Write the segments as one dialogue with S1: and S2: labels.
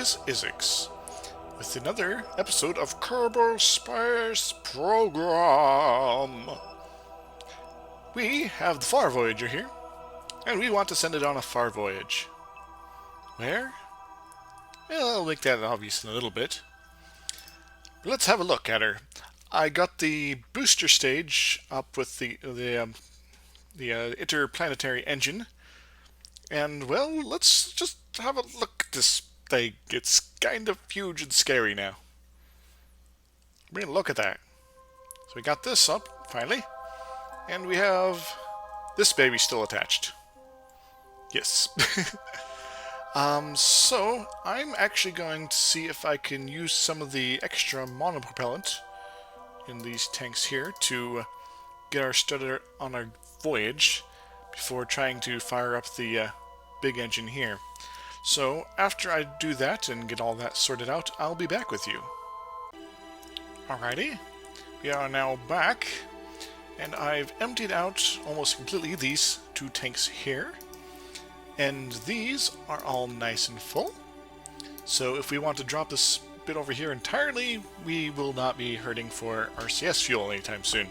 S1: is Isix with another episode of Kerbal Space Program. We have the Far Voyager here, and we want to send it on a far voyage. Where? Well, I'll make that obvious in a little bit. But let's have a look at her. I got the booster stage up with the interplanetary engine, and well, let's just have a look at this thing. It's kind of huge and scary now. I mean, look at that. So we got this up, finally. And we have this baby still attached. Yes. So I'm actually going to see if I can use some of the extra monopropellant in these tanks here to get our started on our voyage before trying to fire up the big engine here. So after I do that and get all that sorted out, I'll be back with you. Alrighty, we are now back, and I've emptied out almost completely these two tanks here, and these are all nice and full. So if we want to drop this bit over here entirely, we will not be hurting for RCS fuel anytime soon.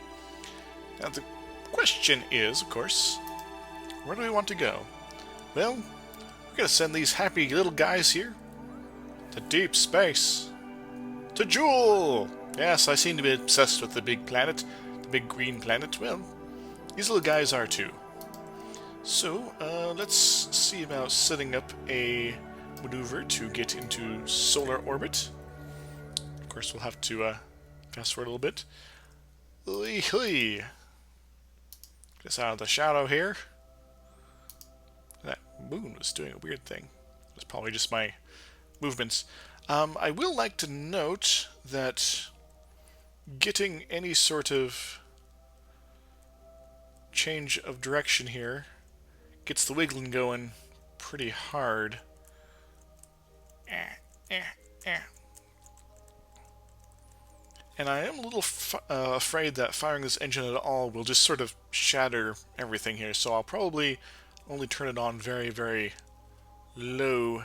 S1: Now the question is, of course, where do we want to go? Well, we're going to send these happy little guys here to deep space. To Jewel! Yes, I seem to be obsessed with the big planet, the big green planet. Well, these little guys are too. So, let's see about setting up a maneuver to get into solar orbit. Of course, we'll have to fast forward a little bit. Oi, hoi. Get us out of the shadow here. That moon was doing a weird thing. It was probably just my movements. I will like to note that getting any sort of change of direction here gets the wiggling going pretty hard. And I am a little afraid that firing this engine at all will just sort of shatter everything here, so I'll probably only turn it on very, very low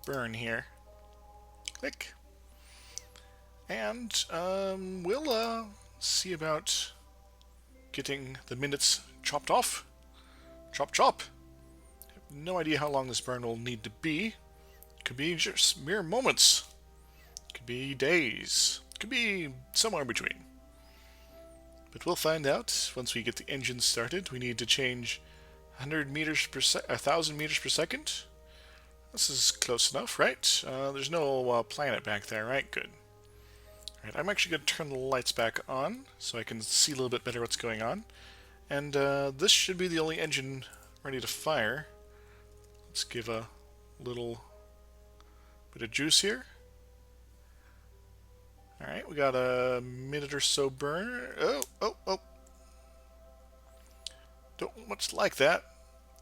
S1: burn here. Click. And we'll see about getting the minutes chopped off. Chop, chop. I have no idea how long this burn will need to be. Could be just mere moments. Could be days. Could be somewhere in between. But we'll find out once we get the engine started. We need to change 100 meters per 1,000 meters per second. This is close enough, right? There's no planet back there, right? Good. Alright, I'm actually going to turn the lights back on so I can see a little bit better what's going on. And this should be the only engine ready to fire. Let's give a little bit of juice here. Alright, we got a minute or so burn. Oh. Don't much like that.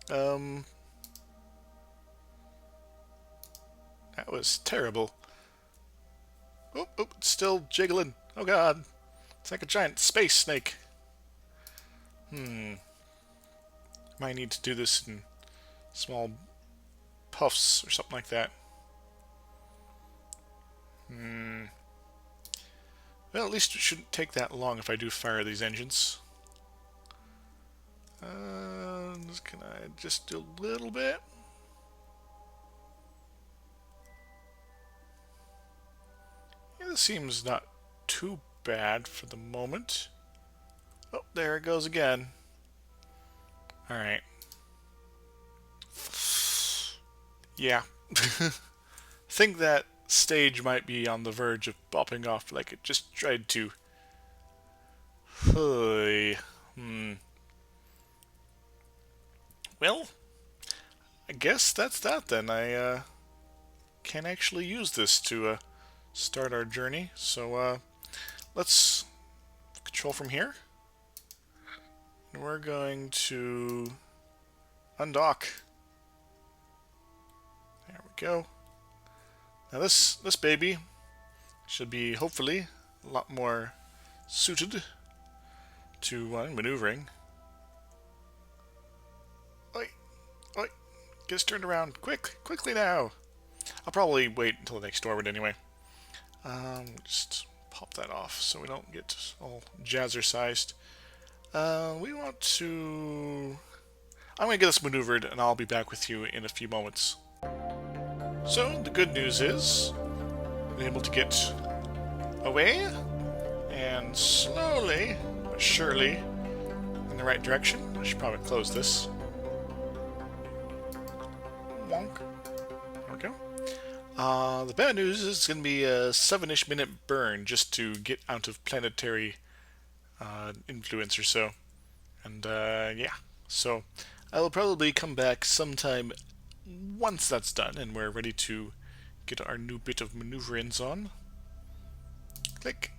S1: That was terrible. Oh, it's still jiggling. Oh god. It's like a giant space snake. Might need to do this in small puffs or something like that. Well, at least it shouldn't take that long if I do fire these engines. Can I just do a little bit? Yeah, this seems not too bad for the moment. Oh, there it goes again. Alright. Yeah. I think that stage might be on the verge of popping off like it just tried to. Well, I guess that's that then. I can actually use this to start our journey. So let's control from here. And we're going to undock. There we go. Now this baby should be hopefully a lot more suited to maneuvering. Oi! Get us turned around. Quickly now! I'll probably wait until the next orbit anyway. Just pop that off so we don't get all jazzercised. We want to... I'm going to get this maneuvered, and I'll be back with you in a few moments. So, the good news is, we're able to get away, and slowly, but surely, in the right direction. I should probably close this. Wonk. There we go. The bad news is it's going to be a 7-ish minute burn just to get out of planetary influence or so. And, yeah. So, I will probably come back sometime once that's done and we're ready to get our new bit of maneuverings on. Click.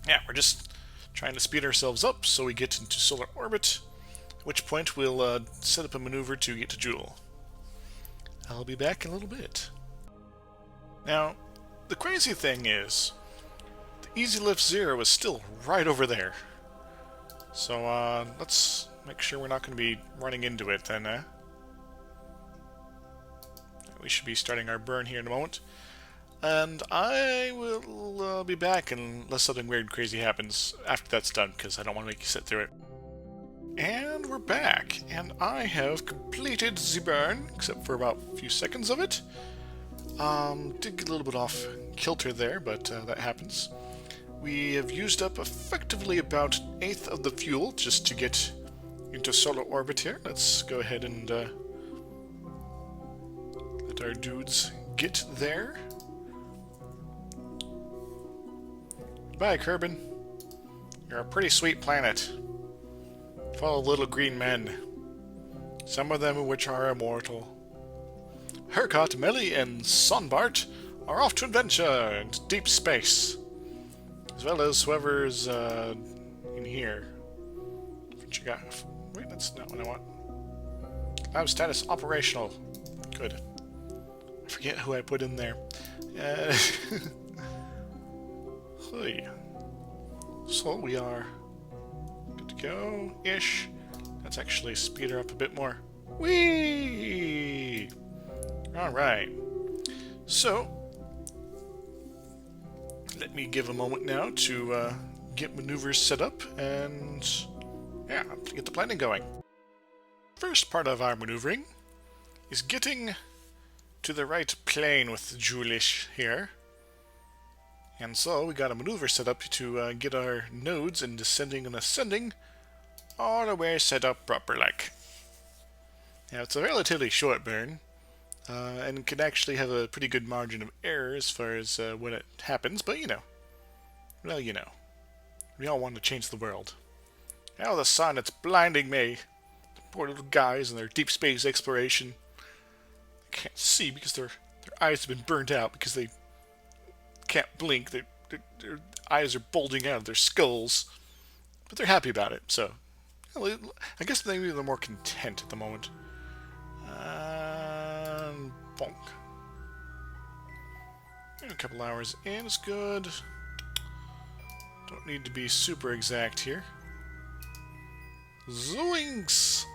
S1: Yeah, we're just trying to speed ourselves up so we get into solar orbit, at which point we'll set up a maneuver to get to Joule. I'll be back in a little bit. Now, the crazy thing is, the Easy Lift Zero is still right over there. So, let's make sure we're not going to be running into it then, We should be starting our burn here in a moment. And I will be back unless something weird and crazy happens after that's done, because I don't want to make you sit through it. And we're back, and I have completed the burn, except for about a few seconds of it. Did get a little bit off kilter there, but that happens. We have used up effectively about 1/8 of the fuel just to get into solar orbit here. Let's go ahead and let our dudes get there. Bye, Kerbal. You're a pretty sweet planet, full of little green men, some of them which are immortal. Hercott, Melly, and Sonbart are off to adventure into deep space, as well as whoever's in here. What you got? Wait, that's not what I want. Lab status operational. Good. I forget who I put in there. So we are good to go-ish. Let's actually speed her up a bit more. Whee! Alright. So, let me give a moment now to get maneuvers set up and, yeah, get the planning going. First part of our maneuvering is getting to the right plane with the Joulish here. And so we got a maneuver set up to get our nodes in descending and ascending all the way set up proper like. Now it's a relatively short burn, and can actually have a pretty good margin of error as far as when it happens, but you know. Well, you know. We all want to change the world. Now the sun, it's blinding me. The poor little guys and their deep space exploration. They can't see because their eyes have been burnt out because they can't blink. Their eyes are bulging out of their skulls. But they're happy about it, so I guess maybe they're more content at the moment. Bonk. A couple hours in is good. Don't need to be super exact here. Zoinks!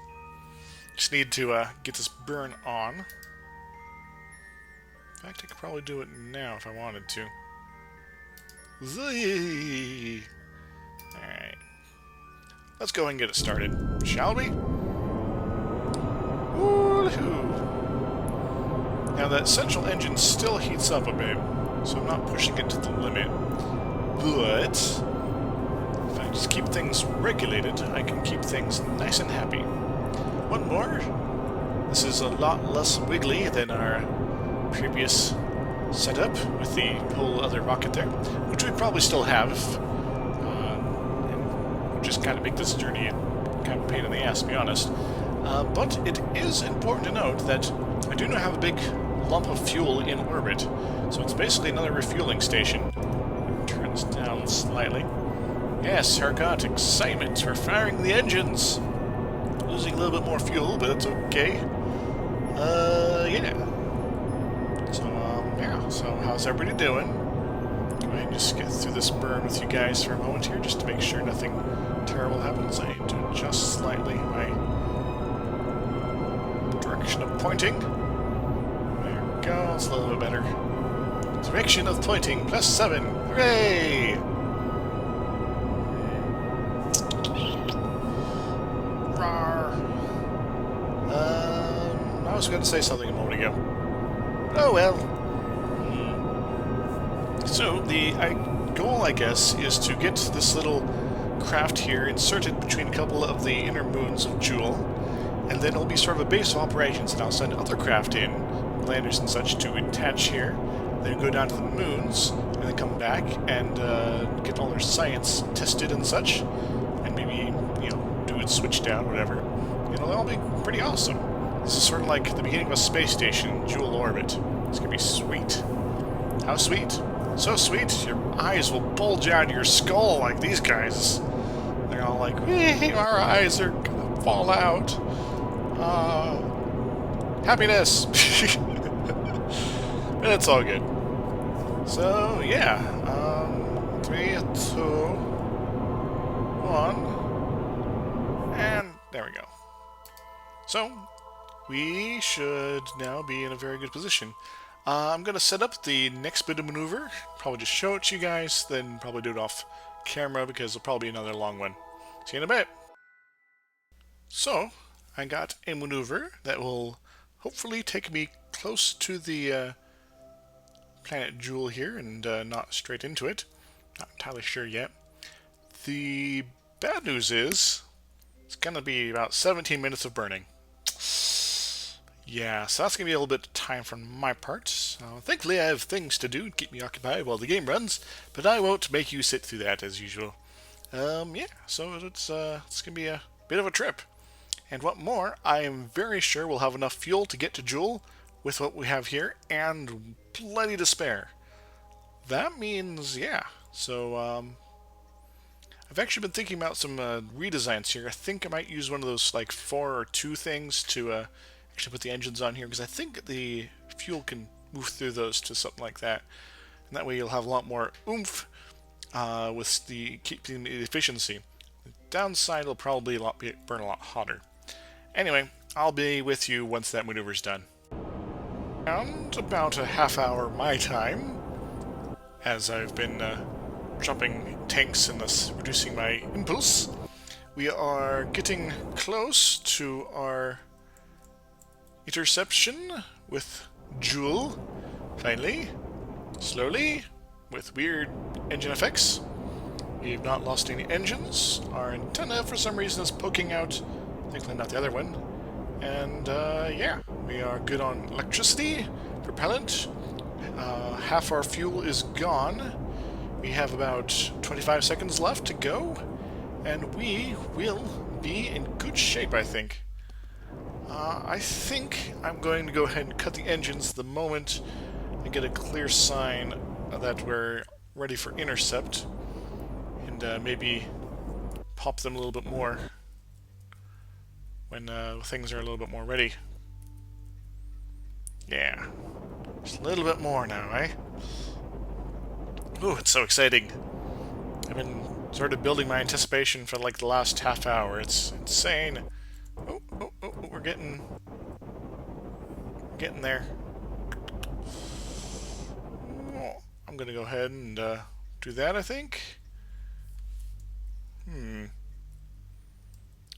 S1: Just need to get this burn on. In fact, I could probably do it now if I wanted to. Zee! Alright. Let's go and get it started, shall we? Woohoo! Now that central engine still heats up a bit, so I'm not pushing it to the limit. But if I just keep things regulated, I can keep things nice and happy. One more. This is a lot less wiggly than our previous setup with the whole other rocket there, which we probably still have. And just kind of make this journey kind of a pain in the ass, to be honest. But it is important to note that I do not have a big lump of fuel in orbit, so it's basically another refueling station. Turn this down slightly. Yes, Hercott, excitement. We're firing the engines. Losing a little bit more fuel, but it's okay. Yeah. So, yeah. So, how's everybody doing? Go ahead and just get through this burn with you guys for a moment here, just to make sure nothing terrible happens. I need to adjust slightly my direction of pointing. There That's a little bit better. Direction of pointing, +7. Hooray! Rawr. I was going to say something a moment ago. Oh well. So, the goal, I guess, is to get this little craft here inserted between a couple of the inner moons of Jewel, and then it'll be sort of a base of operations, and I'll send other craft in, landers and such, to attach here, then go down to the moons, and then come back and get all their science tested and such, and maybe, you know, do it switched out, whatever. It'll all be pretty awesome. This is sort of like the beginning of a space station, Jewel orbit. It's gonna be sweet. How sweet? So sweet, your eyes will bulge out of your skull like these guys. They're all like, our eyes are gonna fall out. Happiness! But it's all good. So, yeah. 3, 2, 1. And there we go. So, we should now be in a very good position. I'm going to set up the next bit of maneuver, probably just show it to you guys, then probably do it off camera because it'll probably be another long one. See you in a bit. So, I got a maneuver that will hopefully take me close to the planet Jewel here and not straight into it. Not entirely sure yet. The bad news is it's going to be about 17 minutes of burning. Yeah, so that's going to be a little bit of time from my part. Thankfully I have things to do to keep me occupied while the game runs, but I won't make you sit through that as usual. Yeah, so it's going to be a bit of a trip. And what more, I am very sure we'll have enough fuel to get to Jewel with what we have here, and plenty to spare. That means, yeah, so I've actually been thinking about some redesigns here. I think I might use one of those like 4 or 2 things to actually put the engines on here, because I think the fuel can move through those to something like that, and that way you'll have a lot more oomph with the keeping the efficiency. The downside will probably burn a lot hotter. Anyway, I'll be with you once that maneuver's done. Around about a half hour my time, as I've been dropping tanks and thus reducing my impulse, we are getting close to our interception with Jewel, finally, slowly, with weird engine effects. We've not lost any engines. Our antenna, for some reason, is poking out. Thankfully not the other one. And, yeah, we are good on electricity, propellant. Half our fuel is gone. We have about 25 seconds left to go, and we will be in good shape, I think. I think I'm going to go ahead and cut the engines the moment I get a clear sign that we're ready for intercept, and maybe pop them a little bit more when things are a little bit more ready. Yeah, just a little bit more now, eh? Ooh, it's so exciting. I've been sort of building my anticipation for like the last half hour. It's insane. Oh, we're getting there. Oh, I'm gonna go ahead and do that, I think.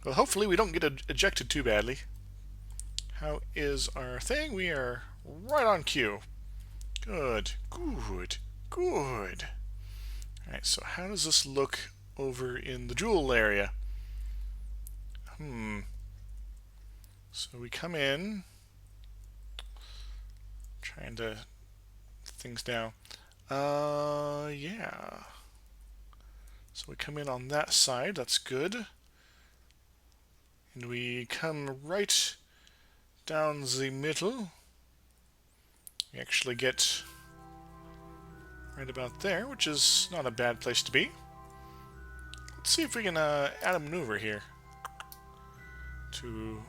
S1: Well, hopefully we don't get ejected too badly. How is our thing? We are right on cue. Good. Alright, so how does this look over in the Jewel area? So we come in, trying to things down. Yeah. So we come in on that side, that's good. And we come right down the middle. We actually get right about there, which is not a bad place to be. Let's see if we can add a maneuver here to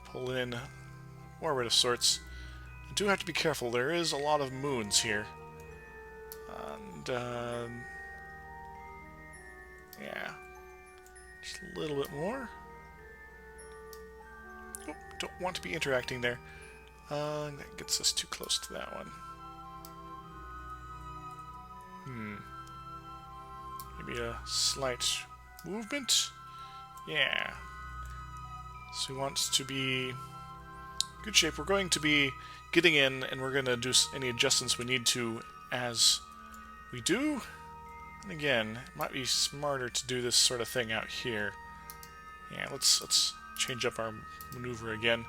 S1: pull in orbit of sorts. I do have to be careful, there is a lot of moons here. And, yeah. Just a little bit more. Oh, don't want to be interacting there. That gets us too close to that one. Maybe a slight movement? Yeah. So we want to be good shape. We're going to be getting in, and we're going to do any adjustments we need to as we do. And again, it might be smarter to do this sort of thing out here. Yeah, let's change up our maneuver again.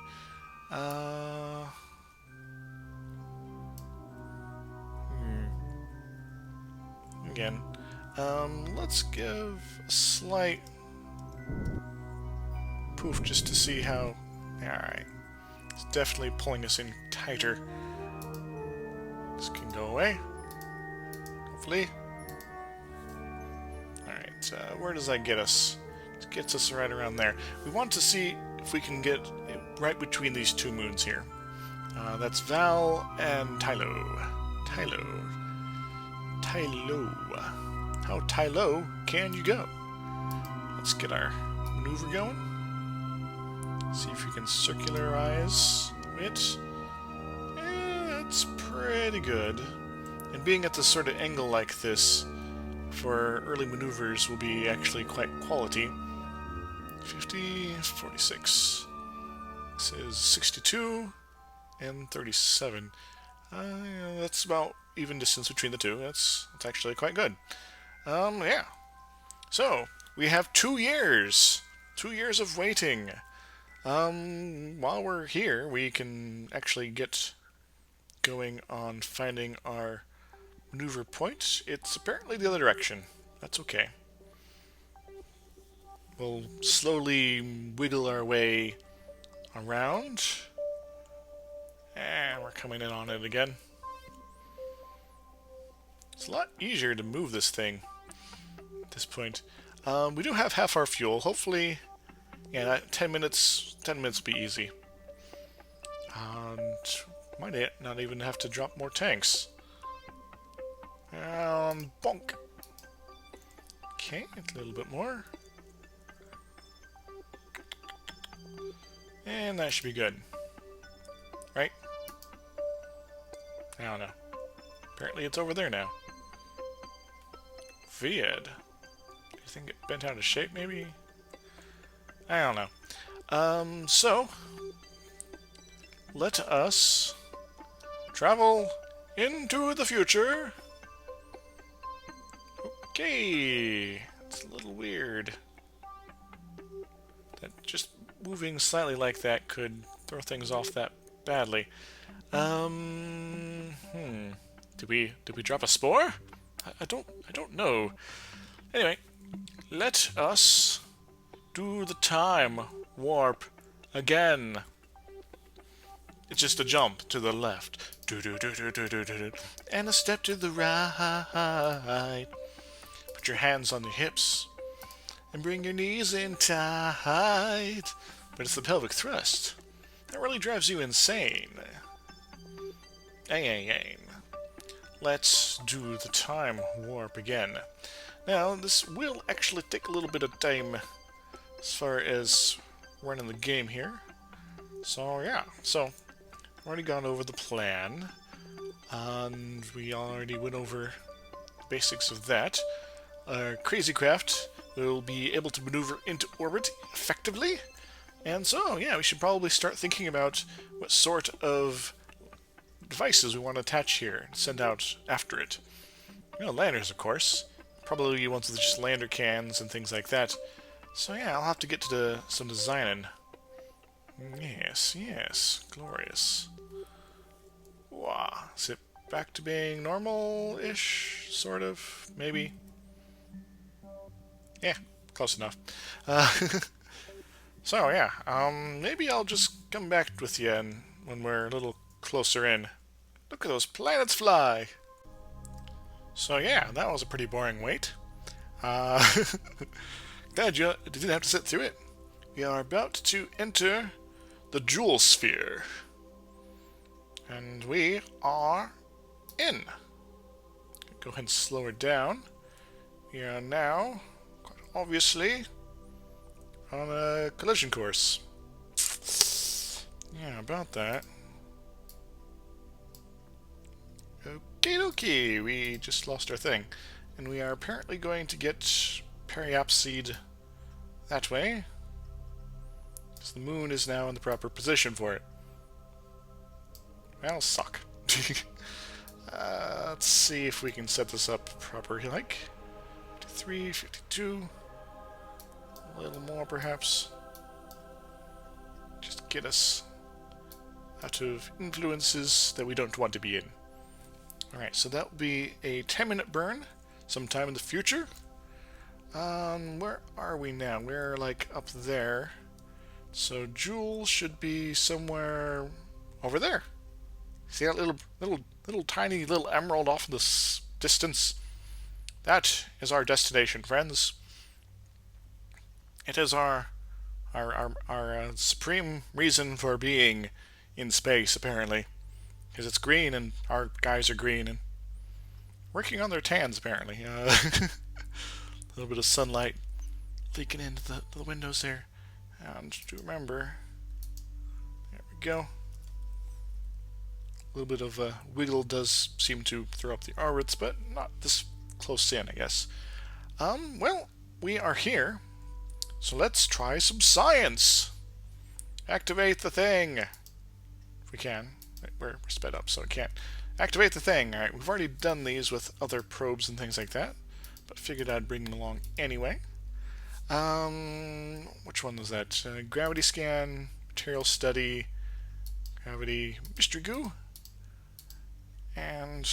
S1: Again, let's give a slight poof just to see how... Alright. It's definitely pulling us in tighter. This can go away. Hopefully. Alright, where does that get us? It gets us right around there. We want to see if we can get right between these two moons here. That's Val and Tylo. Tylo. How low can you go? Let's get our maneuver going. See if we can circularize it. That's pretty good. And being at this sort of angle like this for early maneuvers will be actually quite quality. 50, 46. This is 62 and 37. That's about even distance between the two. That's actually quite good. Yeah. So, we have 2 years. 2 years of waiting. While we're here, we can actually get going on finding our maneuver point. It's apparently the other direction. That's okay. We'll slowly wiggle our way around. And we're coming in on it again. It's a lot easier to move this thing at this point. We do have half our fuel. Hopefully, yeah, 10 minutes will be easy. And might not even have to drop more tanks. Bonk. Okay, a little bit more. And that should be good. Right? I don't know. Apparently it's over there now. Weird. Do you think it bent out of shape, maybe? I don't know. So, let us travel into the future. Okay. It's a little weird. That just moving slightly like that could throw things off that badly. Did we drop a spore? I don't know. Anyway, let us do the time warp again. It's just a jump to the left. And a step to the right. Put your hands on your hips and bring your knees in tight. But it's the pelvic thrust that really drives you insane. Let's do the time warp again. Now, this will actually take a little bit of time as far as running the game here. So, yeah. So, I've already gone over the plan. And we already went over the basics of that. Our crazy craft will be able to maneuver into orbit effectively. And so, yeah, we should probably start thinking about what sort of devices we want to attach here and send out after it. You know, landers, of course. Probably ones with just lander cans and things like that. So yeah, I'll have to get to some designing. Yes, glorious. Wow, is it back to being normal-ish, sort of, maybe? Yeah, close enough. So yeah, maybe I'll just come back with you when we're a little closer in. Look at those planets fly! So yeah, that was a pretty boring wait. Glad you didn't have to sit through it. We are about to enter the Jewel Sphere. And we are in. Go ahead and slow her down. We are now, quite obviously, on a collision course. Yeah, about that. Okie dokie, we just lost our thing. And we are apparently going to get periapseed that way. Because the moon is now in the proper position for it. Well, suck. Let's see if we can set this up properly, like 53, 52, a little more perhaps. Just get us out of influences that we don't want to be in. Alright, so that will be a 10-minute burn sometime in the future. Where are we now? We're like up there. So Jewel should be somewhere over there. See that little tiny little emerald off in the distance? That is our destination, friends. It is our supreme reason for being in space, apparently. Because it's green and our guys are green and working on their tans, apparently. A little bit of sunlight leaking into the windows there. And to remember, there we go. A little bit of wiggle does seem to throw up the orbits, but not this close in, I guess. Well, we are here, so let's try some science. Activate the thing. If we can. We're sped up, so I can't. Activate the thing. Alright, we've already done these with other probes and things like that, but figured I'd bring them along anyway. Which one was that? Gravity scan, material study, gravity mystery goo, and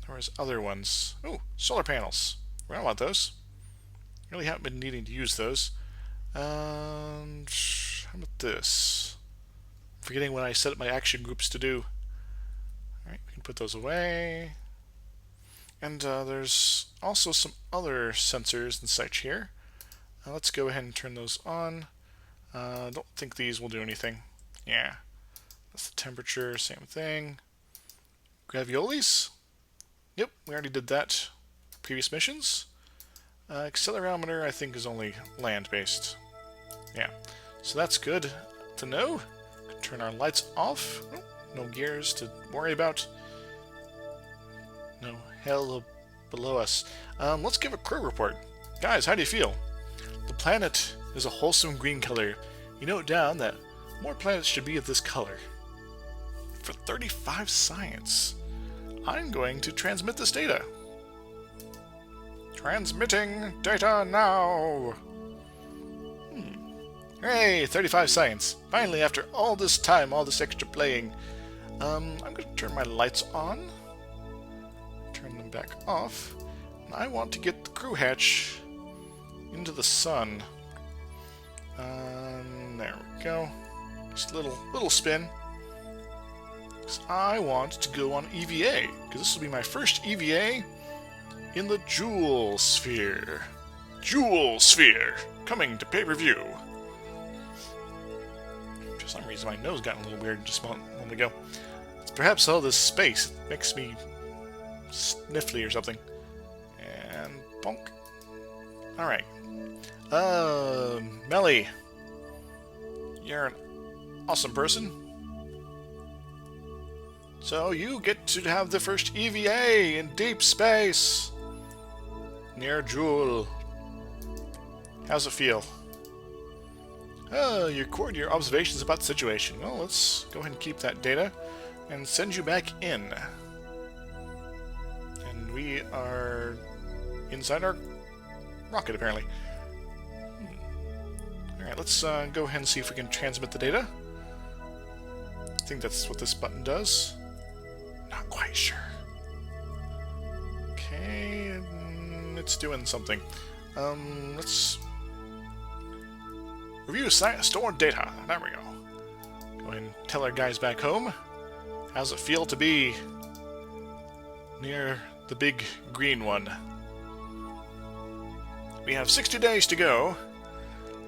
S1: there was other ones. Oh, solar panels. We don't want those. Really haven't been needing to use those. And how about this? Forgetting what I set up my action groups to do. Alright, we can put those away. And there's also some other sensors and such here. Let's go ahead and turn those on. Don't think these will do anything. Yeah. That's the temperature, same thing. Graviolis? Yep, we already did that for previous missions. Accelerometer, I think, is only land-based. Yeah, so that's good to know. Turn our lights off. Oh, no gears to worry about. No hell below us. Let's give a crew report. Guys, how do you feel? The planet is a wholesome green color. You note down that more planets should be of this color. For 35 science, I'm going to transmit this data. Transmitting data now! Hey, 35 science. Finally, after all this time, all this extra playing. I'm going to turn my lights on. Turn them back off. And I want to get the crew hatch into the sun. There we go. Just a little spin. Because I want to go on EVA. Because this will be my first EVA in the Jewel Sphere. Jewel Sphere! Coming to pay-per-view. For some reason my nose got a little weird just a moment ago. It's perhaps all this space makes me sniffly or something. And bonk. Alright. Melly. You're an awesome person. So you get to have the first EVA in deep space. Near Jewel. How's it feel? You record your observations about the situation. Well, let's go ahead and keep that data and send you back in. And we are inside our rocket, apparently. Alright, let's go ahead and see if we can transmit the data. I think that's what this button does. Not quite sure. Okay, it's doing something. Let's review stored data. There we go. Go ahead and tell our guys back home. How's it feel to be near the big green one? We have 60 days to go.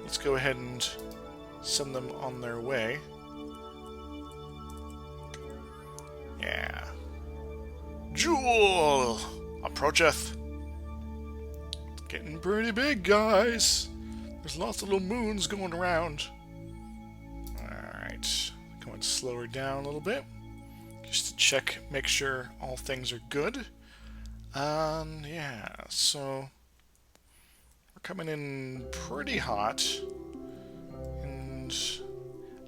S1: Let's go ahead and send them on their way. Yeah. Jewel approacheth. It's getting pretty big, guys. There's lots of little moons going around. Alright. Going slower down a little bit. just to check, make sure all things are good. Yeah, so we're coming in pretty hot, and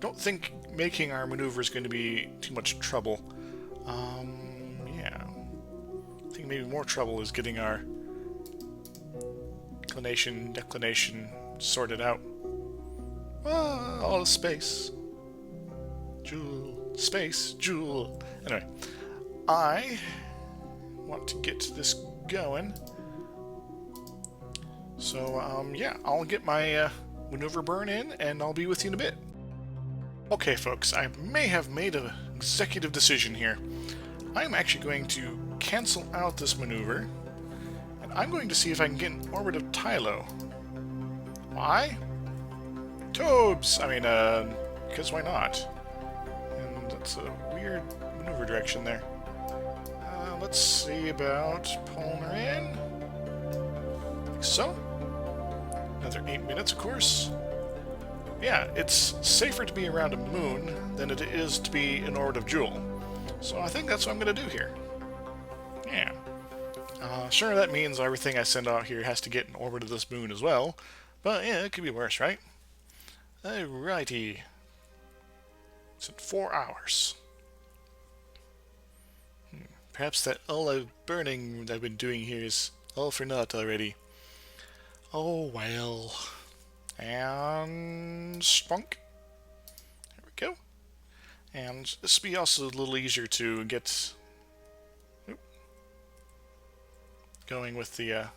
S1: don't think making our maneuver is going to be too much trouble. Yeah, I think maybe more trouble is getting our declination sorted out. All the space. Jewel. Anyway, I want to get this going. So, yeah, I'll get my maneuver burn in, and I'll be with you in a bit. Okay, folks, I may have made an executive decision here. I'm actually going to cancel out this maneuver, and I'm going to see if I can get in orbit of Tylo. Why? Tobes! I mean, because why not? And that's a weird maneuver direction there. Let's see about pulling her in. Like so. Another 8 minutes, of course. Yeah, it's safer to be around a moon than it is to be in orbit of Jewel. So I think that's what I'm going to do here. Yeah. Sure, that means everything I send out here has to get in orbit of this moon as well. But yeah, it could be worse, right? Alrighty. It's in 4 hours. Perhaps that all the burning I've been doing here is all for naught already. Oh well. And spunk. There we go. And this will be also a little easier to get going with the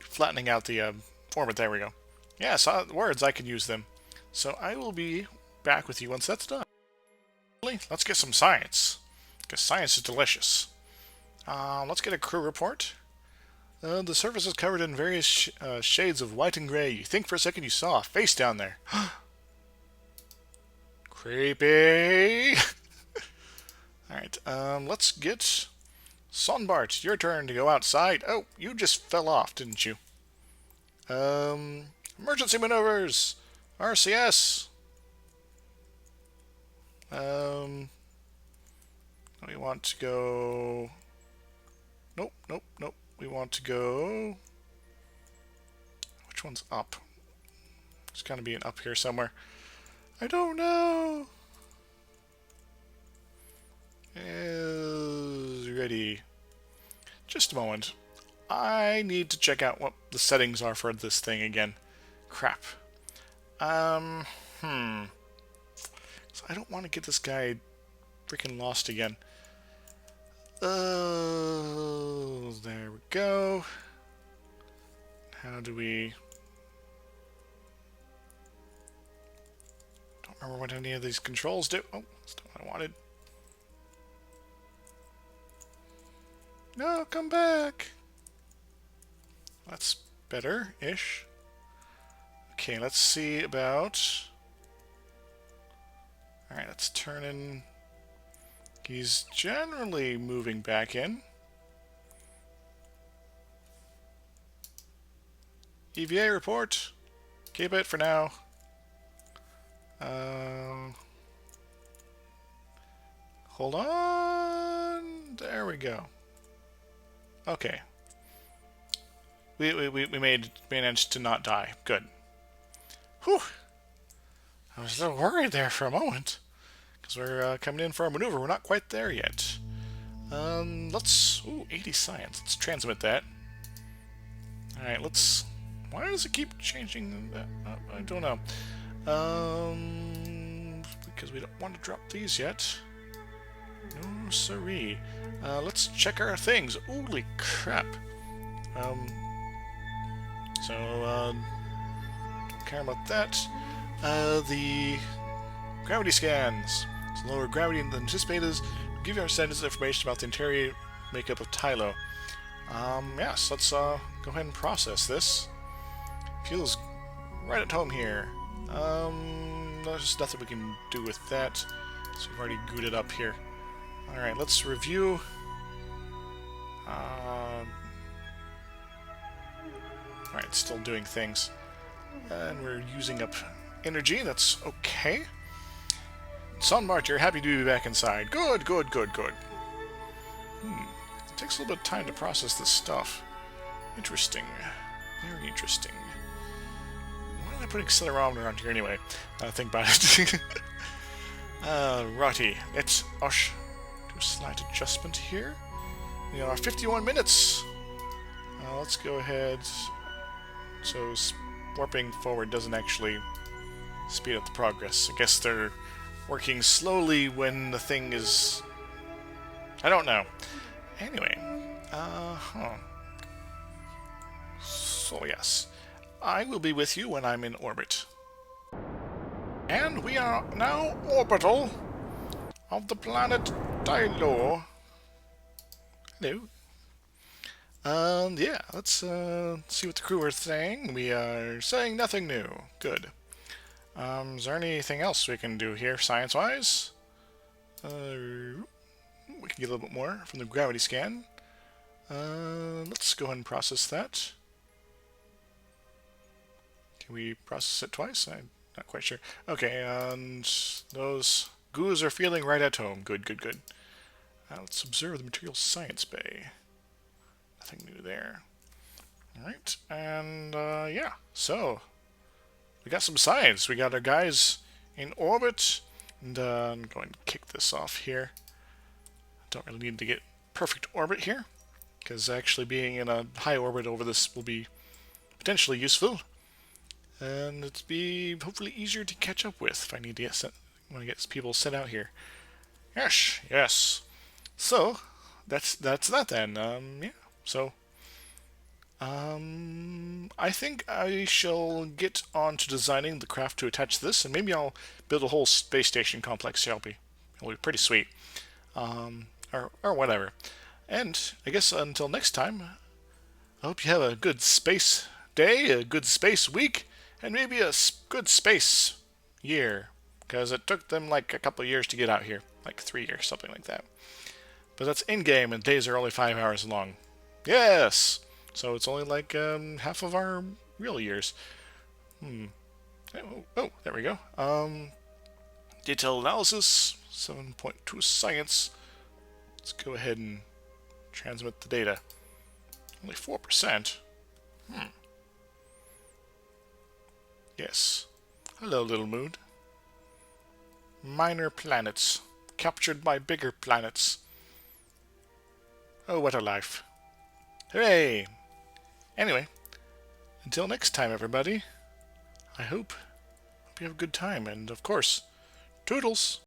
S1: flattening out the format. There we go. Yeah, I saw the words. I can use them. So I will be back with you once that's done. Let's get some science, because science is delicious. Let's get a crew report. The surface is covered in various shades of white and gray. You think for a second you saw a face down there. Creepy! Alright, let's get Sonbart. Your turn to go outside. Oh, you just fell off, didn't you? Emergency maneuvers! RCS! We want to go... Nope. We want to go... Which one's up? There's gotta be an up here somewhere. I don't know! Is ready. Just a moment. I need to check out what the settings are for this thing again. Crap. So I don't want to get this guy freaking lost again. There we go. How do we... Don't remember what any of these controls do. Oh, that's not what I wanted. No, come back! That's better-ish. Okay, let's see about... Alright, let's turn in... He's generally moving back in. EVA report. Keep it for now. Hold on. There we go. Okay. We managed to not die. Good. Whew. I was a little worried there for a moment. Because we're coming in for our maneuver. We're not quite there yet. Let's... Ooh, 80 science. Let's transmit that. Alright, let's... Why does it keep changing that? I don't know. Because we don't want to drop these yet. No siree. Let's check our things. Holy crap. Don't care about that. The gravity scans. It's lower gravity than anticipated. Give you our sentence information about the interior makeup of Tylo. Yes, let's go ahead and process this. Feels right at home here. There's nothing we can do with that. So we've already gooted up here. Alright, let's review. Alright, still doing things. And we're using up energy, that's okay. Sunmart, you're happy to be back inside. Good, good, good, good. It takes a little bit of time to process this stuff. Interesting. Very interesting. Why am I putting accelerometer on here anyway? Think about it. Righty. Let's do a slight adjustment here. We are 51 minutes. Let's go ahead. So warping forward doesn't actually speed up the progress. I guess they're working slowly when the thing is... I don't know. Anyway. So yes. I will be with you when I'm in orbit. And we are now orbital of the planet Tylo. Hello. Yeah, let's see what the crew are saying. We are saying nothing new. Good. Is there anything else we can do here, science-wise? We can get a little bit more from the gravity scan. Let's go ahead and process that. Can we process it twice? I'm not quite sure. Okay, and those goos are feeling right at home. Good, good, good. Let's observe the material science bay. Nothing new there. Alright, and yeah, so we got some science. We got our guys in orbit, and I'm going to kick this off here. Don't really need to get perfect orbit here, because actually being in a high orbit over this will be potentially useful, and it'll be hopefully easier to catch up with if I need to get sent, when I get people sent out here. Yes, yes. So that's that then. Yeah. So, I think I shall get on to designing the craft to attach this, and maybe I'll build a whole space station complex. It'll be pretty sweet, or whatever. And I guess until next time, I hope you have a good space day, a good space week, and maybe a good space year, because it took them like a couple of years to get out here, like 3 years, something like that. But that's in-game, and days are only 5 hours long. Yes! So it's only like half of our real years. Oh, there we go. Detailed analysis, 7.2 science. Let's go ahead and transmit the data. Only 4%. Yes. Hello, little moon. Minor planets, captured by bigger planets. Oh, what a life. Hooray! Anyway, until next time, everybody, I hope you have a good time, and of course, toodles!